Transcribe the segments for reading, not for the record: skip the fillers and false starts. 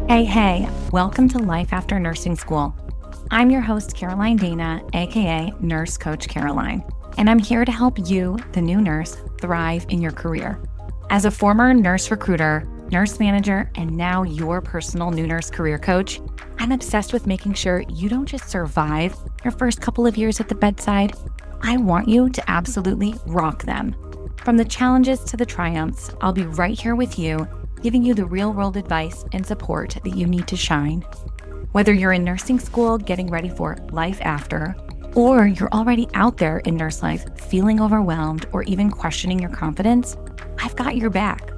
Hey, welcome to Life After Nursing School. I'm your host, Caroline Dana, aka Nurse Coach Caroline, and I'm here to help you, the new nurse, thrive in your career. As a former nurse recruiter, nurse manager, and now your personal new nurse career coach, I'm obsessed with making sure you don't just survive your first couple of years at the bedside. I want you to absolutely rock them. From the challenges to the triumphs, I'll be right here with you, giving you the real-world advice and support that you need to shine. Whether you're in nursing school getting ready for life after, or you're already out there in nurse life feeling overwhelmed or even questioning your confidence, I've got your back.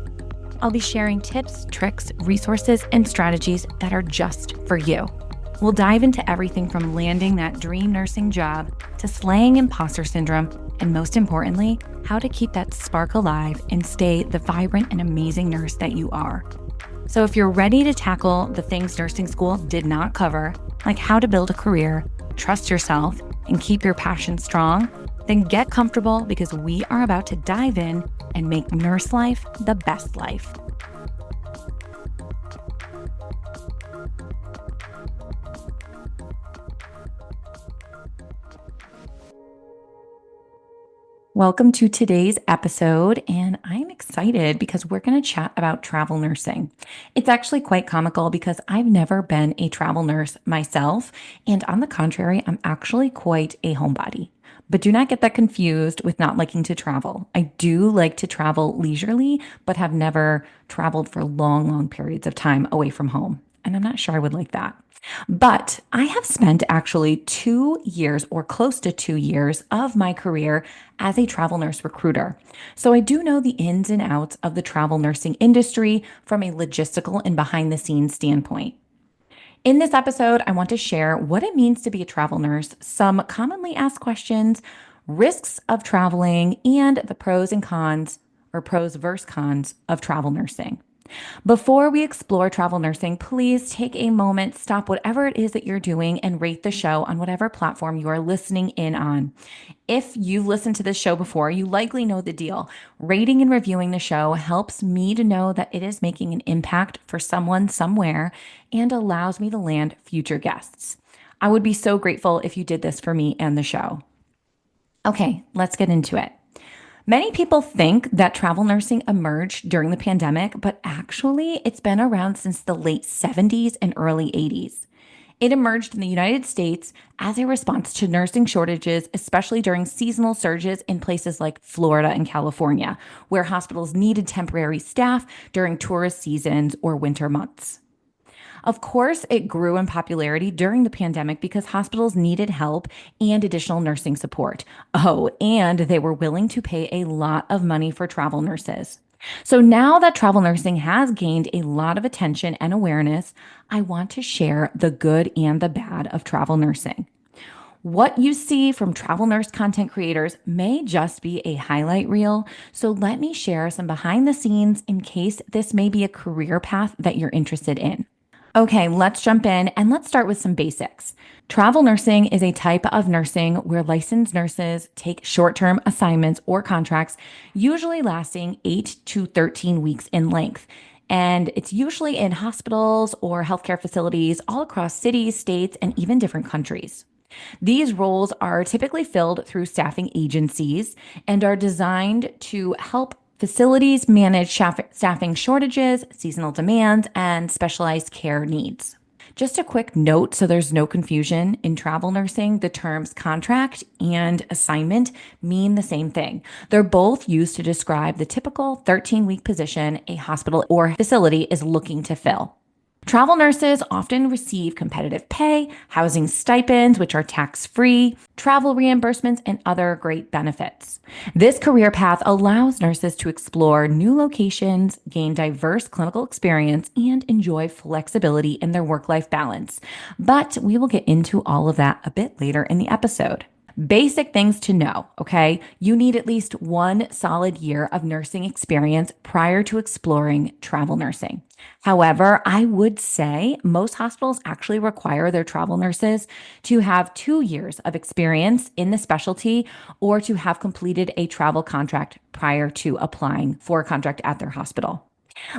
I'll be sharing tips, tricks, resources, and strategies that are just for you. We'll dive into everything from landing that dream nursing job to slaying imposter syndrome, and most importantly, how to keep that spark alive and stay the vibrant and amazing nurse that you are. So if you're ready to tackle the things nursing school did not cover, like how to build a career, trust yourself, and keep your passion strong, then get comfortable because we are about to dive in and make nurse life the best life. Welcome to today's episode, and I'm excited because we're going to chat about travel nursing. It's actually quite comical because I've never been a travel nurse myself, and on the contrary, I'm actually quite a homebody. But do not get that confused with not liking to travel. I do like to travel leisurely, but have never traveled for long periods of time away from home, and I'm not sure I would like that. But I have spent actually 2 years or close to 2 years of my career as a travel nurse recruiter. So I do know the ins and outs of the travel nursing industry from a logistical and behind the scenes standpoint. In this episode, I want to share what it means to be a travel nurse, some commonly asked questions, risks of traveling, and the pros and cons, or pros versus cons, of travel nursing. Before we explore travel nursing, please take a moment, stop whatever it is that you're doing, and rate the show on whatever platform you are listening in on. If you've listened to this show before, you likely know the deal. Rating and reviewing the show helps me to know that it is making an impact for someone somewhere and allows me to land future guests. I would be so grateful if you did this for me and the show. Okay, let's get into it. Many people think that travel nursing emerged during the pandemic, but actually it's been around since the late 70s and early 80s. It emerged in the United States as a response to nursing shortages, especially during seasonal surges in places like Florida and California, where hospitals needed temporary staff during tourist seasons or winter months. Of course, it grew in popularity during the pandemic because hospitals needed help and additional nursing support. Oh, and they were willing to pay a lot of money for travel nurses. So now that travel nursing has gained a lot of attention and awareness, I want to share the good and the bad of travel nursing. What you see from travel nurse content creators may just be a highlight reel, so let me share some behind the scenes in case this may be a career path that you're interested in. Okay, let's jump in and let's start with some basics. Travel nursing is a type of nursing where licensed nurses take short-term assignments or contracts, usually lasting 8 to 13 weeks in length. And it's usually in hospitals or healthcare facilities all across cities, states, and even different countries. These roles are typically filled through staffing agencies and are designed to help facilities manage staffing shortages, seasonal demands, and specialized care needs. Just a quick note so there's no confusion. In travel nursing, the terms contract and assignment mean the same thing. They're both used to describe the typical 13-week position a hospital or facility is looking to fill. Travel nurses often receive competitive pay, housing stipends, which are tax-free, travel reimbursements, and other great benefits. This career path allows nurses to explore new locations, gain diverse clinical experience, and enjoy flexibility in their work-life balance. But we will get into all of that a bit later in the episode. Basic things to know, okay? You need at least 1 solid year of nursing experience prior to exploring travel nursing. However, I would say most hospitals actually require their travel nurses to have 2 years of experience in the specialty or to have completed a travel contract prior to applying for a contract at their hospital.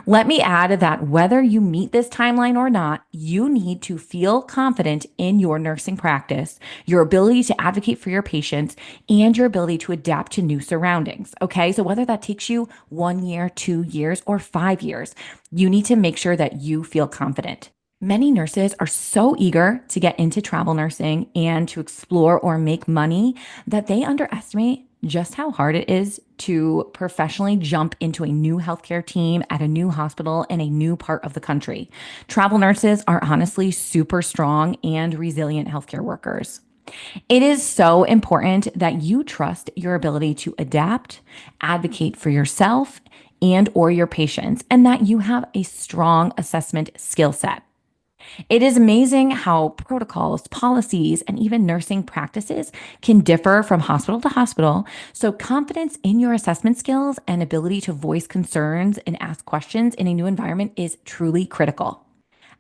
Let me add that whether you meet this timeline or not, you need to feel confident in your nursing practice, your ability to advocate for your patients, and your ability to adapt to new surroundings. Okay. So whether that takes you 1 year, 2 years, or 5 years, you need to make sure that you feel confident. Many nurses are so eager to get into travel nursing and to explore or make money that they underestimate just how hard it is to professionally jump into a new healthcare team at a new hospital in a new part of the country. Travel nurses are honestly super strong and resilient healthcare workers. It is so important that you trust your ability to adapt, advocate for yourself and or your patients, and that you have a strong assessment skill set. It is amazing how protocols, policies, and even nursing practices can differ from hospital to hospital. So, confidence in your assessment skills and ability to voice concerns and ask questions in a new environment is truly critical.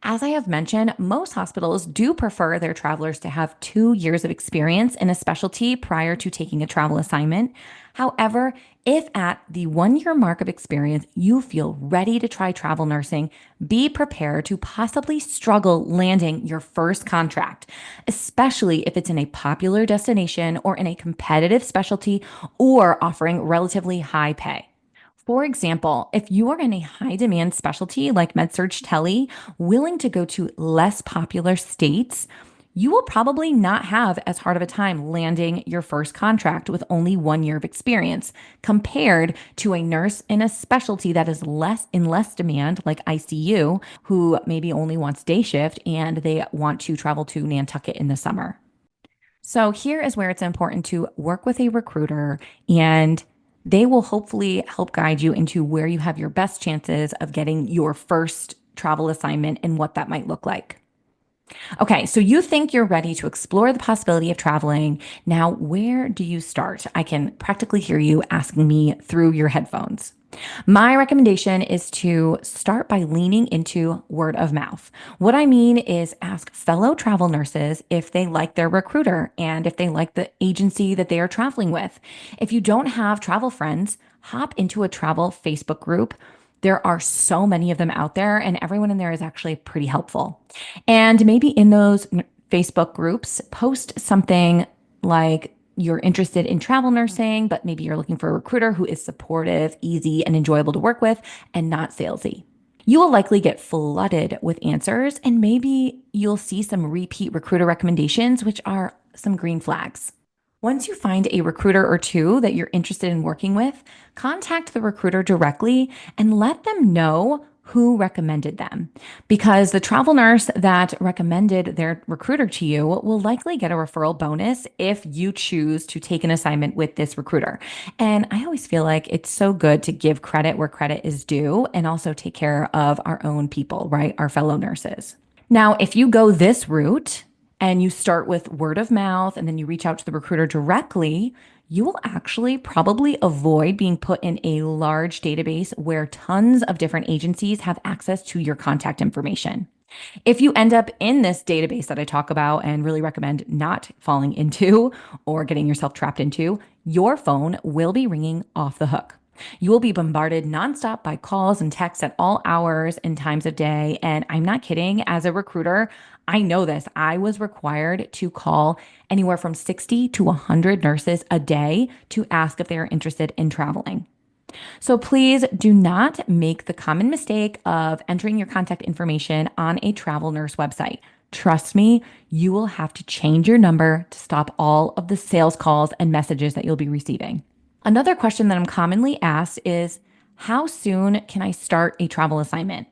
As I have mentioned, most hospitals do prefer their travelers to have 2 years of experience in a specialty prior to taking a travel assignment. However, if at the 1 year mark of experience you feel ready to try travel nursing, be prepared to possibly struggle landing your first contract, especially if it's in a popular destination or in a competitive specialty or offering relatively high pay. For example, if you are in a high demand specialty like Med-Surg Tele, willing to go to less popular states, you will probably not have as hard of a time landing your first contract with only 1 year of experience compared to a nurse in a specialty that is less demand like ICU, who maybe only wants day shift and they want to travel to Nantucket in the summer. So here is where it's important to work with a recruiter, and they will hopefully help guide you into where you have your best chances of getting your first travel assignment and what that might look like. Okay, so you think you're ready to explore the possibility of traveling. Now, where do you start? I can practically hear you asking me through your headphones. My recommendation is to start by leaning into word of mouth. What I mean is ask fellow travel nurses if they like their recruiter and if they like the agency that they are traveling with. If you don't have travel friends, hop into a travel Facebook group. There are so many of them out there, and everyone in there is actually pretty helpful. And maybe in those Facebook groups, post something like you're interested in travel nursing, but maybe you're looking for a recruiter who is supportive, easy, and enjoyable to work with, and not salesy. You will likely get flooded with answers, and maybe you'll see some repeat recruiter recommendations, which are some green flags. Once you find a recruiter or two that you're interested in working with, contact the recruiter directly and let them know who recommended them. Because the travel nurse that recommended their recruiter to you will likely get a referral bonus if you choose to take an assignment with this recruiter. And I always feel like it's so good to give credit where credit is due and also take care of our own people, right? Our fellow nurses. Now, if you go this route and you start with word of mouth and then you reach out to the recruiter directly, you will actually probably avoid being put in a large database where tons of different agencies have access to your contact information. If you end up in this database that I talk about and really recommend not falling into or getting yourself trapped into, your phone will be ringing off the hook. You will be bombarded nonstop by calls and texts at all hours and times of day. And I'm not kidding. As a recruiter, I know this. I was required to call anywhere from 60 to 100 nurses a day to ask if they are interested in traveling. So please do not make the common mistake of entering your contact information on a travel nurse website. Trust me, you will have to change your number to stop all of the sales calls and messages that you'll be receiving. Another question that I'm commonly asked is, how soon can I start a travel assignment?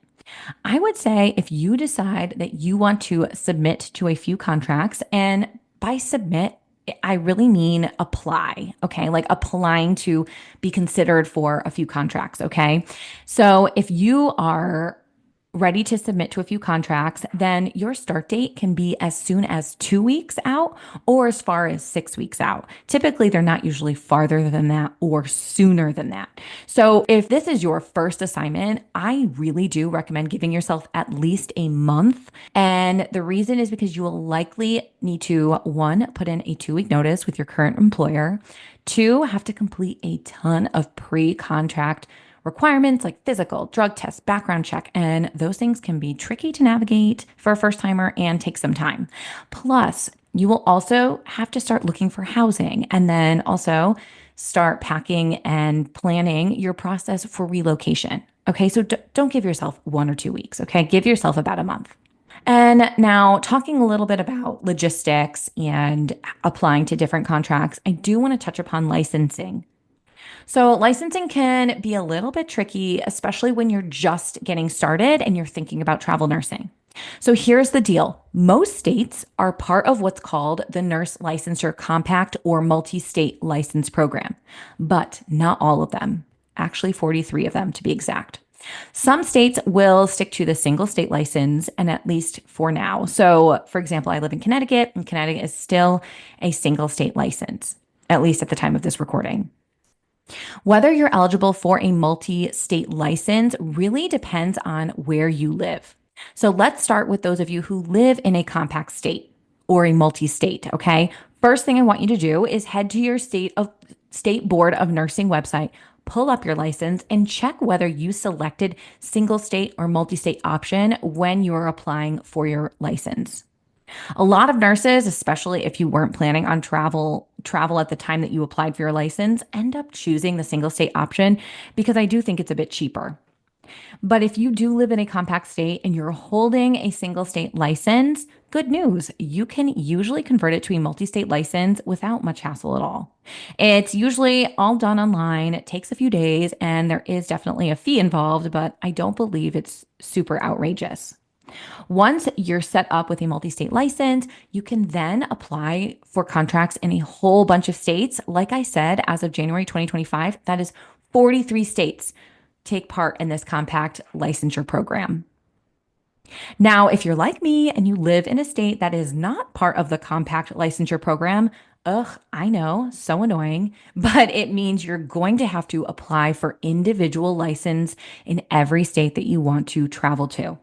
I would say if you decide that you want to submit to a few contracts, and by submit, I really mean apply, okay? Like applying to be considered for a few contracts, okay? So if you are ready to submit to a few contracts, then your start date can be as soon as 2 weeks out or as far as 6 weeks out. Typically, they're not usually farther than that or sooner than that. So if this is your first assignment, I really do recommend giving yourself at least a month. And the reason is because you will likely need to, one, put in a 2 week notice with your current employer, two, have to complete a ton of pre contract requirements like physical, drug test, background check, and those things can be tricky to navigate for a first timer and take some time. Plus, you will also have to start looking for housing and then also start packing and planning your process for relocation. Okay, so don't give yourself 1 or 2 weeks. Okay, give yourself about a month. And now, talking a little bit about logistics and applying to different contracts, I do want to touch upon licensing. So, licensing can be a little bit tricky, especially when you're just getting started and you're thinking about travel nursing. So, here's the deal: most states are part of what's called the Nurse Licensure Compact or Multi State License Program, but not all of them. Actually, 43 of them to be exact. Some states will stick to the single state license, and at least for now. So, for example, I live in Connecticut, and Connecticut is still a single state license, at least at the time of this recording. Whether you're eligible for a multi state license really depends on where you live. So let's start with those of you who live in a compact state or a multi state, okay? First thing I want you to do is head to your state board of nursing website, pull up your license and check whether you selected single state or multi state option when you're applying for your license. A lot of nurses, especially if you weren't planning on travel at the time that you applied for your license, end up choosing the single state option because I do think it's a bit cheaper. But if you do live in a compact state and you're holding a single state license, good news, you can usually convert it to a multi state license without much hassle at all. It's usually all done online. It takes a few days and there is definitely a fee involved, but I don't believe it's super outrageous. Once you're set up with a multi state license, you can then apply for contracts in a whole bunch of states. Like I said, as of January 2025, that is 43 states take part in this compact licensure program. Now, if you're like me and you live in a state that is not part of the compact licensure program, ugh, I know, so annoying, but it means you're going to have to apply for individual license in every state that you want to travel to.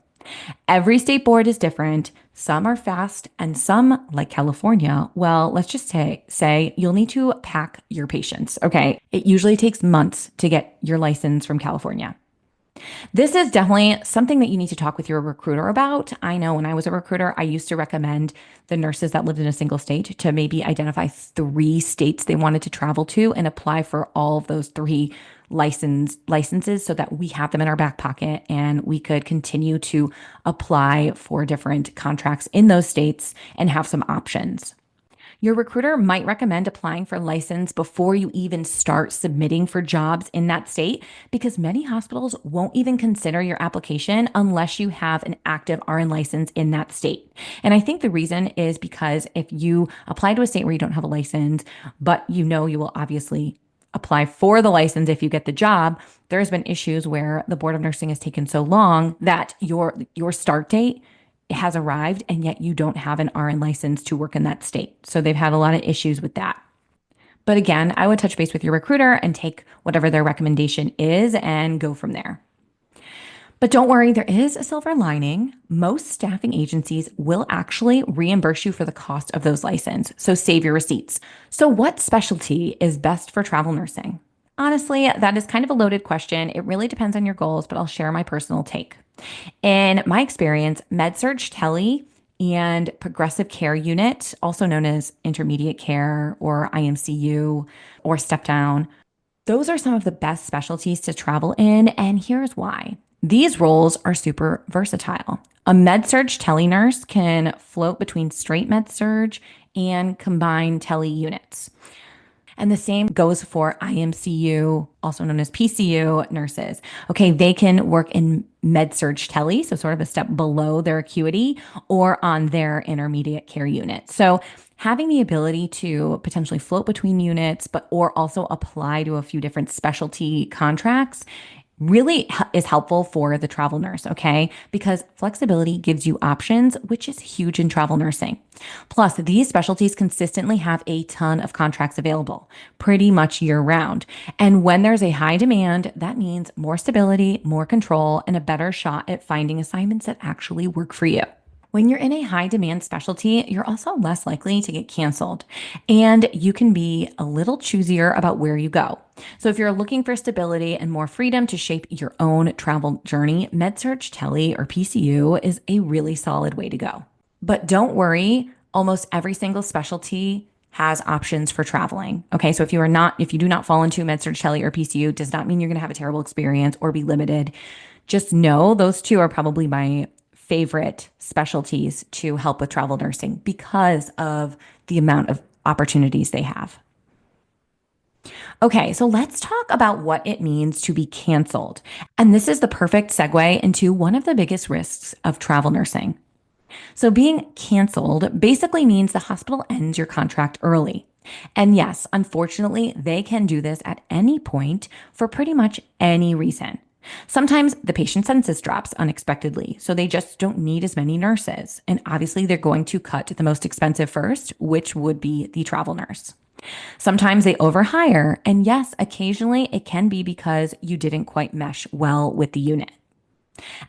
Every state board is different. Some are fast and some, like California, well, let's just say you'll need to pack your patience. Okay. It usually takes months to get your license from California. This is definitely something that you need to talk with your recruiter about. I know when I was a recruiter, I used to recommend the nurses that lived in a single state to maybe identify 3 states they wanted to travel to and apply for all of those 3 licenses so that we have them in our back pocket and we could continue to apply for different contracts in those states and have some options. Your recruiter might recommend applying for license before you even start submitting for jobs in that state because many hospitals won't even consider your application unless you have an active RN license in that state. And I think the reason is because if you apply to a state where you don't have a license, but you know you will obviously apply for the license if you get the job, there's been issues where the Board of Nursing has taken so long that your start date has arrived and yet you don't have an RN license to work in that state. So they've had a lot of issues with that. But again, I would touch base with your recruiter and take whatever their recommendation is and go from there. But don't worry, there is a silver lining. Most staffing agencies will actually reimburse you for the cost of those licenses. So save your receipts. So what specialty is best for travel nursing? Honestly, that is kind of a loaded question. It really depends on your goals, but I'll share my personal take. In my experience, Med-Surg Tele and progressive care unit, also known as intermediate care or IMCU or step down, those are some of the best specialties to travel in, and here's why. These roles are super versatile. A Med-Surg Tele nurse can float between straight Med-Surg and combined Tele units. And the same goes for IMCU, also known as PCU nurses. Okay, they can work in Med-Surg Tele, so sort of a step below their acuity, or on their intermediate care unit. So having the ability to potentially float between units, or also apply to a few different specialty contracts really is helpful for the travel nurse, okay? Because flexibility gives you options, which is huge in travel nursing. Plus, these specialties consistently have a ton of contracts available, pretty much year round. And when there's a high demand, that means more stability, more control, and a better shot at finding assignments that actually work for you. When you're in a high demand specialty, you're also less likely to get canceled, and you can be a little choosier about where you go. So, if you're looking for stability and more freedom to shape your own travel journey, Med-Surg, Tele, or PCU is a really solid way to go. But don't worry, almost every single specialty has options for traveling. Okay, so if you do not fall into Med-Surg, Tele, or PCU, does not mean you're going to have a terrible experience or be limited. Just know those two are probably my favorite specialties to help with travel nursing because of the amount of opportunities they have. Okay, so let's talk about what it means to be canceled. And this is the perfect segue into one of the biggest risks of travel nursing. So, being canceled basically means the hospital ends your contract early. And yes, unfortunately, they can do this at any point for pretty much any reason. Sometimes the patient census drops unexpectedly, so they just don't need as many nurses. And obviously, they're going to cut the most expensive first, which would be the travel nurse. Sometimes they overhire, and yes, occasionally it can be because you didn't quite mesh well with the unit.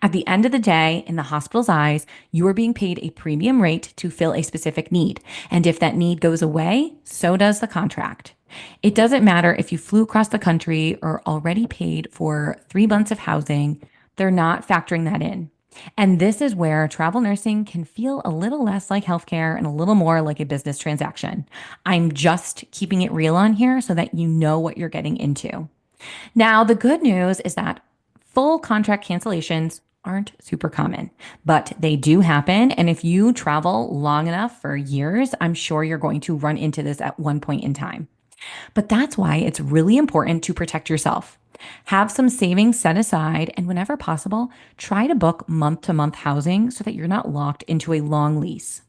At the end of the day, in the hospital's eyes, you are being paid a premium rate to fill a specific need. And if that need goes away, so does the contract. It doesn't matter if you flew across the country or already paid for 3 months of housing, they're not factoring that in. And this is where travel nursing can feel a little less like healthcare and a little more like a business transaction. I'm just keeping it real on here so that you know what you're getting into. Now, the good news is that full contract cancellations aren't super common, but they do happen. And if you travel long enough for years, I'm sure you're going to run into this at one point in time. But that's why it's really important to protect yourself. Have some savings set aside, and whenever possible, try to book month to month housing so that you're not locked into a long lease.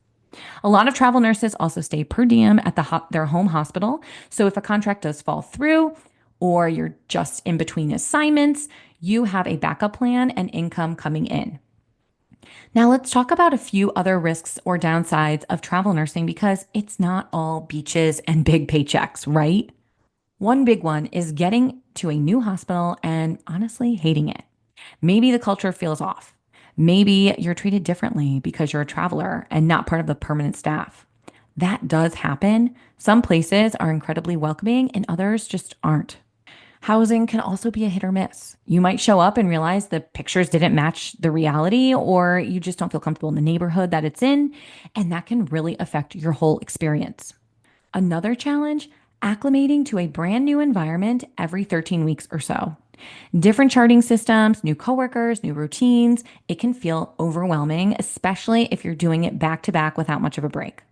A lot of travel nurses also stay per diem at their home hospital. So if a contract does fall through or you're just in between assignments, you have a backup plan and income coming in. Now, let's talk about a few other risks or downsides of travel nursing because it's not all beaches and big paychecks, right? One big one is getting to a new hospital and honestly hating it. Maybe the culture feels off. Maybe you're treated differently because you're a traveler and not part of the permanent staff. That does happen. Some places are incredibly welcoming and others just aren't. Housing can also be a hit or miss. You might show up and realize the pictures didn't match the reality, or you just don't feel comfortable in the neighborhood that it's in, and that can really affect your whole experience. Another challenge, acclimating to a brand new environment every 13 weeks or so. Different charting systems, new coworkers, new routines, it can feel overwhelming, especially if you're doing it back to back without much of a break.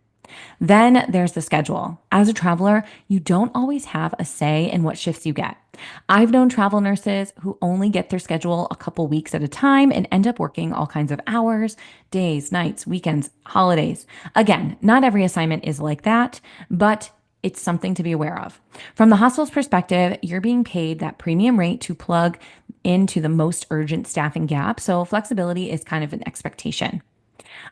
Then there's the schedule. As a traveler, you don't always have a say in what shifts you get. I've known travel nurses who only get their schedule a couple weeks at a time and end up working all kinds of hours, days, nights, weekends, holidays. Again, not every assignment is like that, but it's something to be aware of. From the hospital's perspective, you're being paid that premium rate to plug into the most urgent staffing gap. So flexibility is kind of an expectation.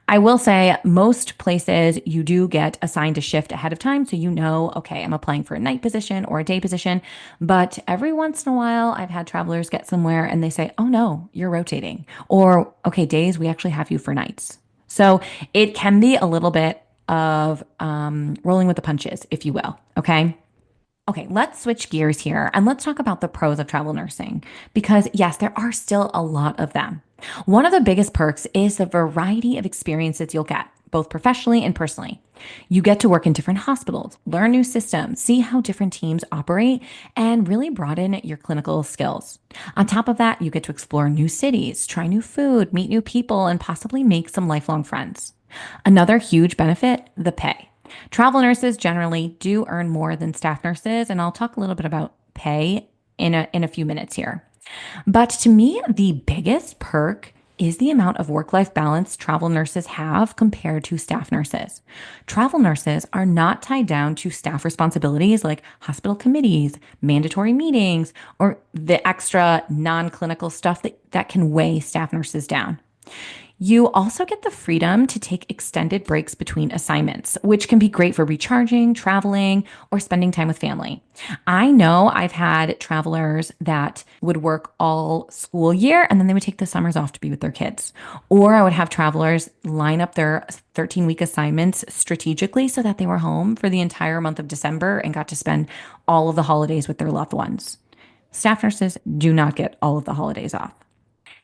I will say most places you do get assigned a shift ahead of time. So you know, okay, I'm applying for a night position or a day position. But every once in a while, I've had travelers get somewhere and they say, oh no, you're rotating. Or, okay, days, we actually have you for nights. So it can be a little bit of rolling with the punches, if you will. Okay. Okay, let's switch gears here and let's talk about the pros of travel nursing because, yes, there are still a lot of them. One of the biggest perks is the variety of experiences you'll get, both professionally and personally. You get to work in different hospitals, learn new systems, see how different teams operate, and really broaden your clinical skills. On top of that, you get to explore new cities, try new food, meet new people, and possibly make some lifelong friends. Another huge benefit, the pay. Travel nurses generally do earn more than staff nurses, and I'll talk a little bit about pay in a few minutes here. But to me, the biggest perk is the amount of work-life balance travel nurses have compared to staff nurses. Travel nurses are not tied down to staff responsibilities like hospital committees, mandatory meetings, or the extra non-clinical stuff that can weigh staff nurses down. You also get the freedom to take extended breaks between assignments, which can be great for recharging, traveling, or spending time with family. I know I've had travelers that would work all school year and then they would take the summers off to be with their kids. Or I would have travelers line up their 13-week assignments strategically so that they were home for the entire month of December and got to spend all of the holidays with their loved ones. Staff nurses do not get all of the holidays off.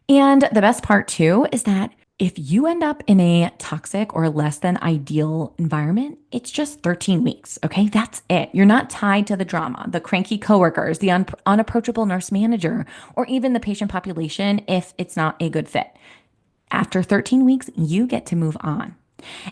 And the best part too is that if you end up in a toxic or less than ideal environment, it's just 13 weeks. Okay. That's it. You're not tied to the drama, the cranky coworkers, the unapproachable nurse manager, or even the patient population if it's not a good fit. After 13 weeks, you get to move on.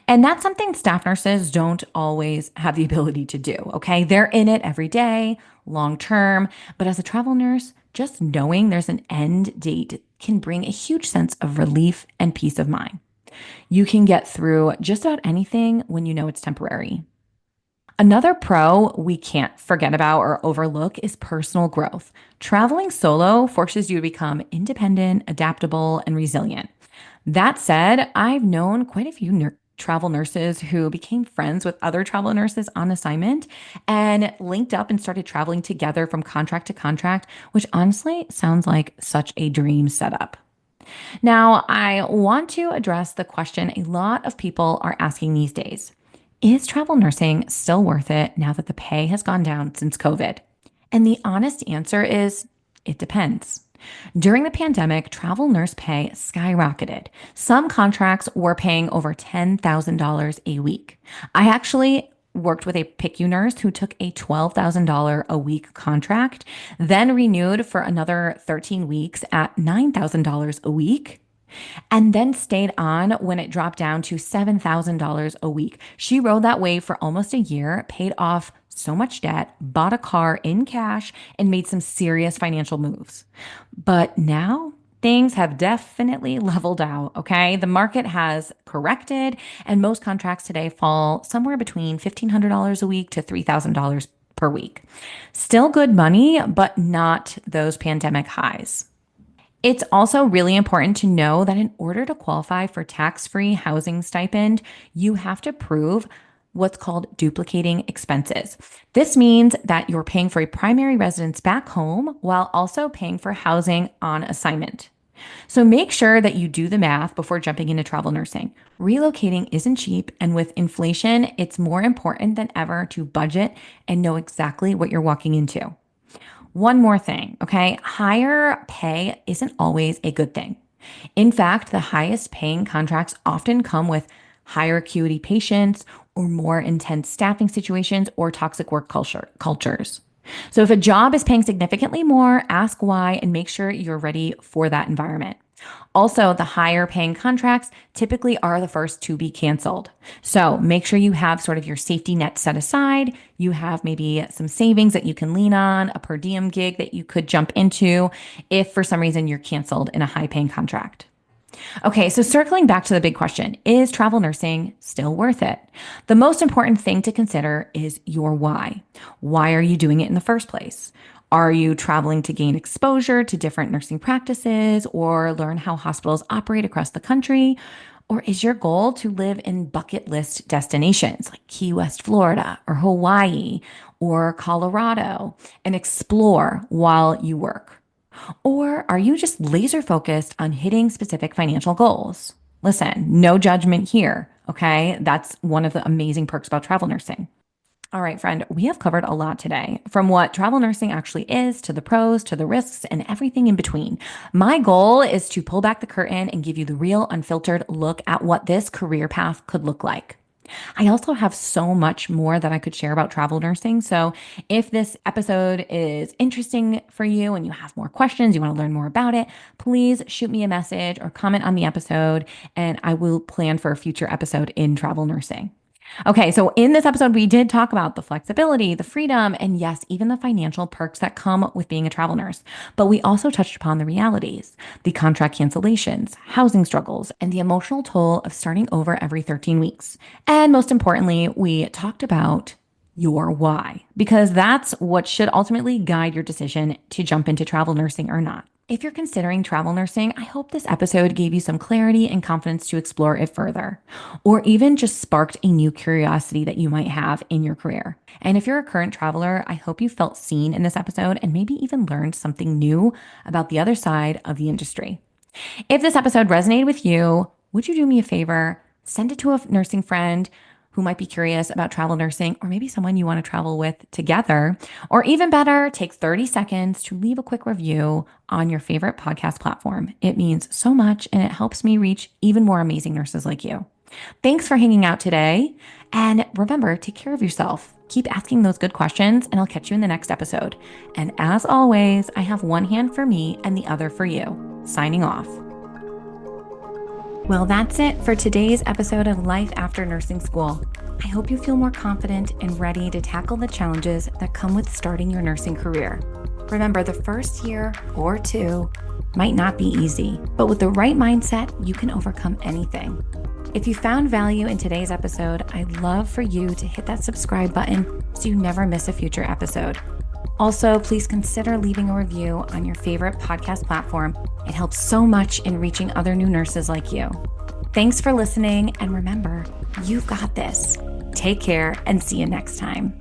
And that's something staff nurses don't always have the ability to do. Okay. They're in it every day, long term. But as a travel nurse, just knowing there's an end date can bring a huge sense of relief and peace of mind. You can get through just about anything when you know it's temporary. Another pro we can't forget about or overlook is personal growth. Traveling solo forces you to become independent, adaptable, and resilient. That said, I've known quite a few travel nurses who became friends with other travel nurses on assignment and linked up and started traveling together from contract to contract, which honestly sounds like such a dream setup. Now, I want to address the question a lot of people are asking these days. Is travel nursing still worth it now that the pay has gone down since COVID? And the honest answer is it depends. During the pandemic, travel nurse pay skyrocketed. Some contracts were paying over $10,000 a week. I actually worked with a PICU nurse who took a $12,000 a week contract, then renewed for another 13 weeks at $9,000 a week, and then stayed on when it dropped down to $7,000 a week. She rode that wave for almost a year, paid off so much debt, bought a car in cash, and made some serious financial moves. But now things have definitely leveled out, okay? The market has corrected, and most contracts today fall somewhere between $1,500 a week to $3,000 per week. Still good money, but not those pandemic highs. It's also really important to know that in order to qualify for tax-free housing stipend, you have to prove what's called duplicating expenses. This means that you're paying for a primary residence back home while also paying for housing on assignment. So make sure that you do the math before jumping into travel nursing. Relocating isn't cheap, and with inflation, it's more important than ever to budget and know exactly what you're walking into. One more thing, okay? Higher pay isn't always a good thing. In fact, the highest paying contracts often come with higher acuity patients or more intense staffing situations or toxic work cultures. So if a job is paying significantly more, ask why and make sure you're ready for that environment. Also, the higher paying contracts typically are the first to be canceled. So make sure you have sort of your safety net set aside. You have maybe some savings that you can lean on, a per diem gig that you could jump into if for some reason you're canceled in a high paying contract. Okay, so circling back to the big question, is travel nursing still worth it? The most important thing to consider is your why. Why are you doing it in the first place? Are you traveling to gain exposure to different nursing practices or learn how hospitals operate across the country? Or is your goal to live in bucket list destinations like Key West, Florida, or Hawaii, or Colorado and explore while you work? Or are you just laser focused on hitting specific financial goals? Listen, no judgment here, okay? That's one of the amazing perks about travel nursing. All right, friend, we have covered a lot today, from what travel nursing actually is to the pros, to the risks, and everything in between. My goal is to pull back the curtain and give you the real, unfiltered look at what this career path could look like. I also have so much more that I could share about travel nursing. So if this episode is interesting for you and you have more questions, you want to learn more about it, please shoot me a message or comment on the episode, and I will plan for a future episode in travel nursing. Okay, so in this episode, we did talk about the flexibility, the freedom, and yes, even the financial perks that come with being a travel nurse. But we also touched upon the realities, the contract cancellations, housing struggles, and the emotional toll of starting over every 13 weeks. And most importantly, we talked about your why, because that's what should ultimately guide your decision to jump into travel nursing or not. If you're considering travel nursing, I hope this episode gave you some clarity and confidence to explore it further, or even just sparked a new curiosity that you might have in your career. And if you're a current traveler, I hope you felt seen in this episode and maybe even learned something new about the other side of the industry. If this episode resonated with you, would you do me a favor? Send it to a nursing friend who might be curious about travel nursing, or maybe someone you want to travel with together. Or even better, take 30 seconds to leave a quick review on your favorite podcast platform. It means so much and it helps me reach even more amazing nurses like you. Thanks for hanging out today. And remember, take care of yourself. Keep asking those good questions, and I'll catch you in the next episode. And as always, I have one hand for me and the other for you. Signing off. Well, that's it for today's episode of Life After Nursing School. I hope you feel more confident and ready to tackle the challenges that come with starting your nursing career. Remember, the first year or two might not be easy, but with the right mindset, you can overcome anything. If you found value in today's episode, I'd love for you to hit that subscribe button so you never miss a future episode. Also, please consider leaving a review on your favorite podcast platform. It helps so much in reaching other new nurses like you. Thanks for listening, and remember, you've got this. Take care and see you next time.